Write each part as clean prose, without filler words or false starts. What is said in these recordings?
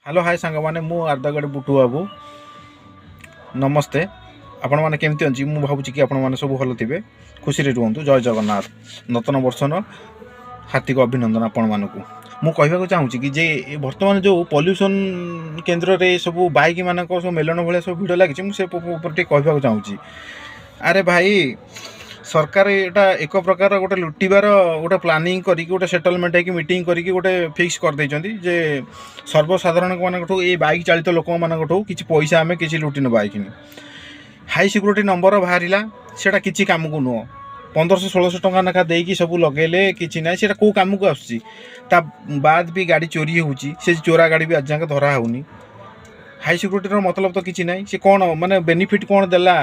Hello hi सांग मैंने मु आर्दगढ़ बुटू बाबू नमस्ते। आपण मैंने केमती अच्छी मुझे भावुँ कि आपण मैंने सब भल थे खुशी रुहतु। जय जगन्नाथ। नूतन वर्षर हार्दिक अभिनंदन आपण मानक। मु कहवाक चाहूँगी कि जे बर्तमान जो पॉल्यूशन केन्द्र रे सब बाइक मान सब मेलन भाया सब भिड़ लगी मुझे कहवाक चाहूँगी। अरे भाई सरकार एटा एक प्रकार गोटे लुटिबार गोटे प्लानिंग करी गोटे सेटलमेंट है मीटिंग करी गोटे फिक्स कर देइचंती जे सर्वसाधारण मानकठू ये बाइक चालित लोक मानकठू किछि पैसा आमे किछि लुटि न बाइक हाई सिक्योरिटी नंबर बाहरिला सेटा किछि काम को नुह 1500-1600 टंका नाखा देकी सब लगेले किछि ना सेटा को काम को आसुची ता बाद भी गाड़ी चोरी होउची से चोरा गाड़ी भी आज जाके धरा होउनी। हाई सिक्योरिटी मतलब तो किसी ना सी कौन माने बेनिफिट कौन देला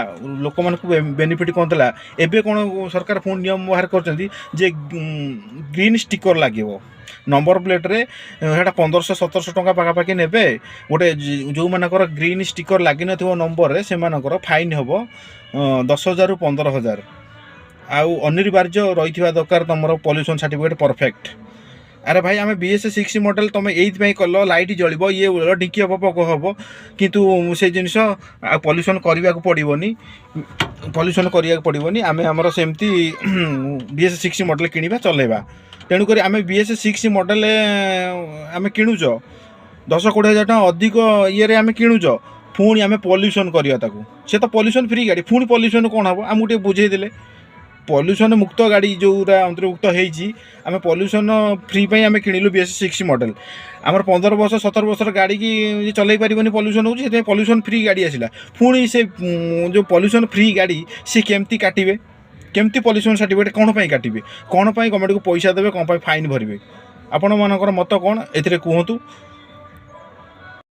लोक मान बेनिफिट कौन देला एबे कौन सरकार पुणी नियम बाहर कर ग्रीन स्टिकर लगे नंबर प्लेट रे हेटा 1500-1700 टंका पाखापाखि ने गोटे जो मानकर ग्रीन स्टिकर लगी न नंबर रे से मानकर फाइन हम 10,000 ରୁ 15,000 आउ अनिवार्य रही दरकार तुम पॉल्यूशन सर्टिफिकेट परफेक्ट। अरे भाई आम BS6 मॉडल तुम ये कल लाइट जलिब ये ढिंकी हम पक हम किंतु से जिनस पॉल्यूशन करने को पड़ोनी पॉल्यूशन करने को पड़ोनी आम आमर सेमती BS6 मॉडल किणवा चलेबा। तेणुक आम BS6 मॉडल आम किणुच 10-20 हज़ार टका अधिक ये आम किणुच पुणी आम पॉल्यूशन करवा से तो पॉल्यूशन फ्री गाड़ी पुणी पॉल्यूशन कौन हम आमको टे बुझेदे पॉल्यूशन मुक्त गाड़ी जो अंतर्भुक्त होमें पॉल्यूशन फ्री पे आम किणिलु BS6 मॉडल आमर 15 वर्ष 17 वर्ष गाड़ी की चल पारे पॉल्यूशन हो पॉल्यूशन फ्री गाड़ी आसला पुणी से जो पॉल्यूशन फ्री गाड़ी सी केमती काटे केमती पॉल्यूशन सर्टिफिकेट कौन पर काटे कौन पर गवर्नमेंट को पैसा देवे कौन पर फाइन भरवे आपण मानकर मत कौन ए कहतु।